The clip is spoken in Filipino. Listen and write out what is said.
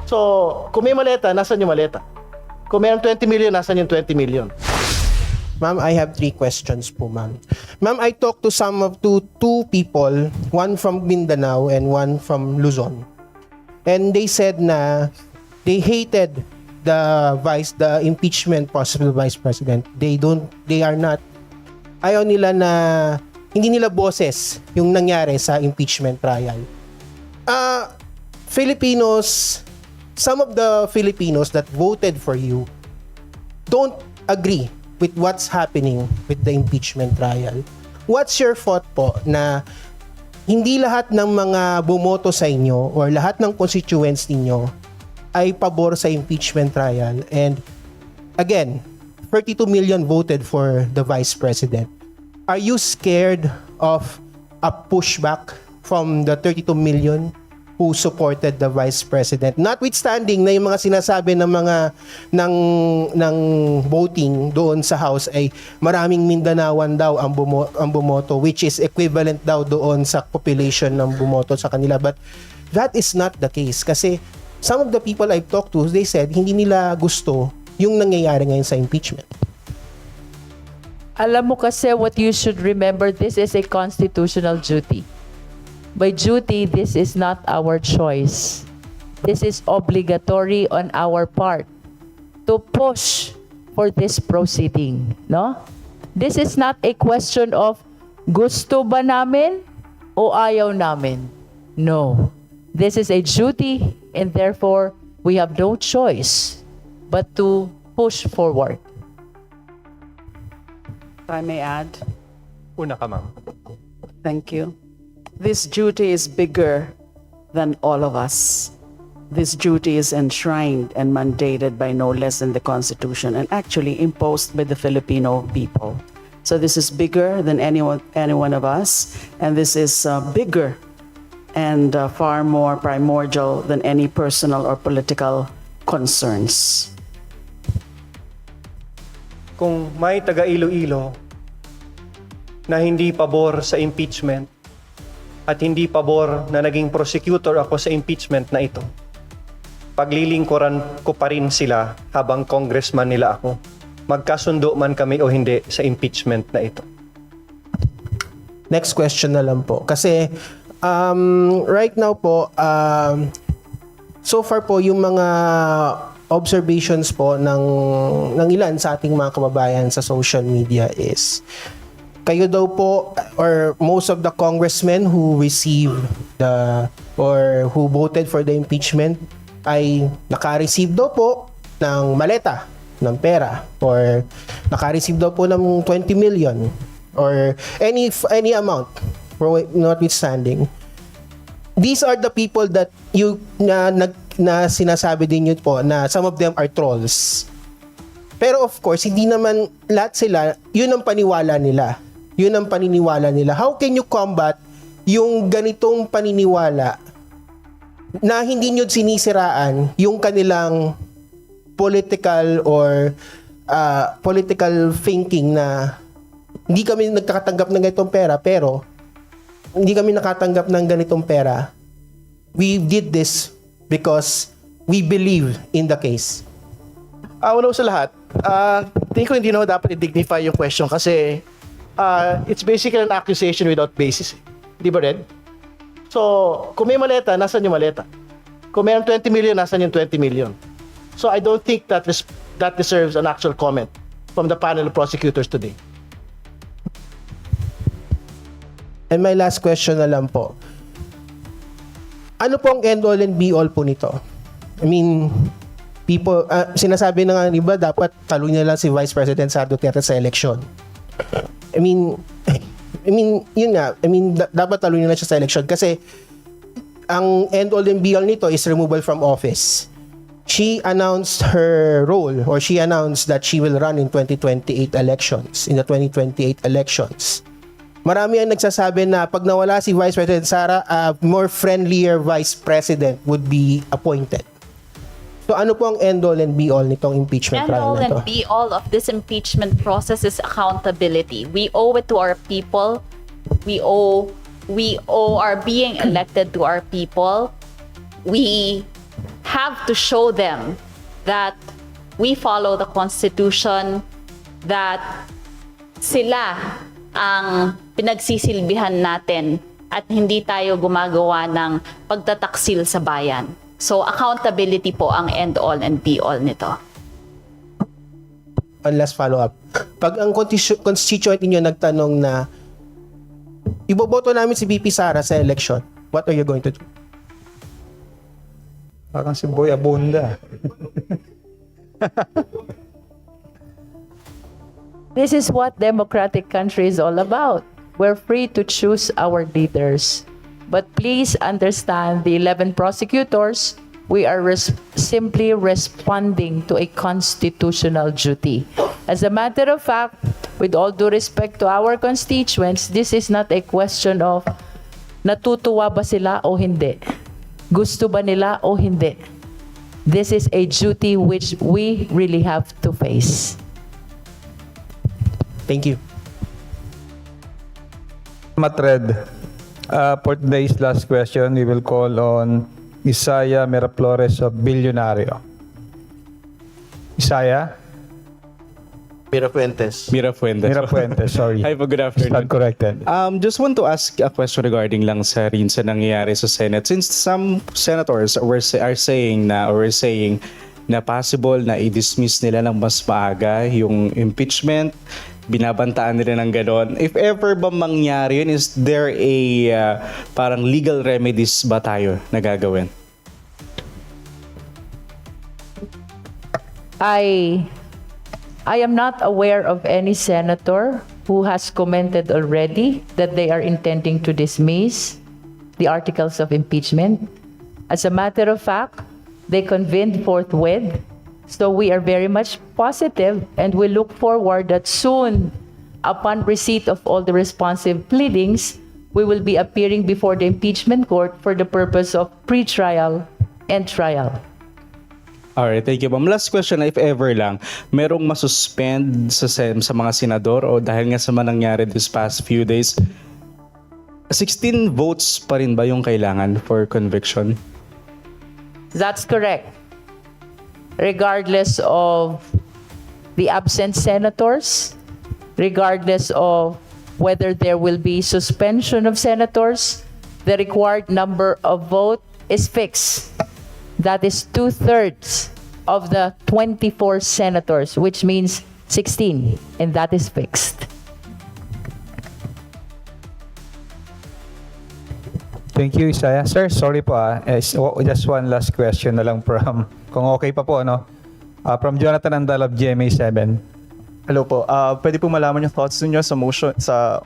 So, kung may maleta, nasan yung maleta? Kung mayroong 20 million, nasan yung 20 million? Ma'am, I have 3 questions po, ma'am. Ma'am, I talked to two people, one from Mindanao and one from Luzon. And they said na they hated the impeachment possible vice president. Ayaw nila na, hindi nila boses yung nangyari sa impeachment trial. Some of the Filipinos that voted for you don't agree with what's happening with the impeachment trial. What's your thought po na hindi lahat ng mga bumoto sa inyo or lahat ng constituents ninyo ay pabor sa impeachment trial? And again, 32 million voted for the vice president. Are you scared of a pushback from the 32 million who supported the vice president? Notwithstanding na yung mga sinasabi ng mga ng voting doon sa House ay maraming Mindanaoan daw ang bumoto, which is equivalent daw doon sa population ng bumoto sa kanila. But that is not the case kasi some of the people I've talked to, they said hindi nila gusto yung nangyayari ngayon sa impeachment. Alam mo kasi what you should remember, this is a constitutional duty. By duty, this is not our choice. This is obligatory on our part to push for this proceeding, no? This is not a question of gusto ba namin o ayaw namin. No. This is a duty and therefore we have no choice but to push forward. If I may add, Una ka, ma'am. thank you. This duty is bigger than all of us. This duty is enshrined and mandated by no less than the Constitution and actually imposed by the Filipino people. So this is bigger than any one of us, and this is bigger and far more primordial than any personal or political concerns. Kung may taga Iloilo na hindi pabor sa impeachment at hindi pabor na naging prosecutor ako sa impeachment na ito, paglilingkuran ko pa rin sila habang congressman nila ako. Magkasundo man kami o hindi sa impeachment na ito. Next question na lang po. Kasi right now po, so far po yung mga observations po ng ilan sa ating mga kababayan sa social media is kayo daw po or most of the congressmen who received or who voted for the impeachment ay naka-receive daw po ng maleta, ng pera, or naka-receive daw po ng 20 million or any amount notwithstanding. These are the people that na sinasabi din yun po na some of them are trolls. Pero of course, hindi naman lahat sila, yun ang paniwala nila. Yun ang paniniwala nila. How can you combat yung ganitong paniniwala na hindi nyo sinisiraan yung kanilang political or political thinking na hindi kami nagkakatanggap ng ganitong pera, pero hindi kami nakatanggap ng ganitong pera. We did this because we believe in the case. Una sa lahat, tingin ko hindi na dapat i-dignify yung question kasi it's basically an accusation without basis. Di ba, Red? So, kung may maleta, nasan yung maleta? Kung mayroong 20 million, nasan yung 20 million? So, I don't think that deserves an actual comment from the panel of prosecutors today. And my last question na lang po. Ano po ang end all and be all po nito? I mean, people, sinasabi na nga, iba, dapat talunin na lang si Vice President Sara Duterte sa election. I mean, yun nga. I mean, dapat talunin na siya sa election kasi ang end all and be all nito is removal from office. She announced her role or she announced that she will run in 2028 elections, in the 2028 elections. Marami ang nagsasabi na pag nawala si Vice President Sara, a more friendlier Vice President would be appointed. So ano po ang end all and be all nitong impeachment End trial all na to? and be all of this impeachment process is accountability. We owe it to our people. We owe our being elected to our people. We have to show them that we follow the Constitution, that sila ang pinagsisilbihan natin at hindi tayo gumagawa ng pagtataksil sa bayan. So accountability po ang end all and be all nito. One last follow-up. Pag ang constituent ninyo nagtanong na iboboto namin si VP Sara sa election, what are you going to do? Parang si Boy Abunda. This is what democratic country is all about. We're free to choose our leaders. But please understand, the 11 prosecutors, we are simply responding to a constitutional duty. As a matter of fact, with all due respect to our constituents, this is not a question of natutuwa ba sila o hindi. Gusto ba nila o hindi. This is a duty which we really have to face. Thank you. Matred, for today's last question, we will call on Isaiah Miraflores of Billionario. Isaiah? Mirafuentes. Mirafuentes, sorry. Hi po, good afternoon. Stand corrected. Just want to ask a question regarding lang sa rin sa nangyayari sa Senate. Since some senators are saying na possible na i-dismiss nila ng mas maaga yung impeachment, binabantaan nila ng ganon. If ever ba mangyari yun, is there a parang legal remedies ba tayo na gagawin? I am not aware of any senator who has commented already that they are intending to dismiss the articles of impeachment. As a matter of fact, they convened forthwith. So we are very much positive and we look forward that soon, upon receipt of all the responsive pleadings, we will be appearing before the impeachment court for the purpose of pre-trial and trial. Alright, thank you, ma'am. Last question, if ever lang, merong masuspend sa mga senador o dahil nga sa mga nangyari this past few days, 16 votes pa rin ba yung kailangan for conviction? That's correct. Regardless of the absent senators, regardless of whether there will be suspension of senators, the required number of vote is fixed. That is 2/3 of the 24 senators, which means 16, and that is fixed. Thank you, Isaiah. Sir, sorry po just one last question na lang from, kung okay pa po, no? From Jonathan Andal of GMA7. Hello po. Pwede po malaman yung thoughts niyo sa motion sa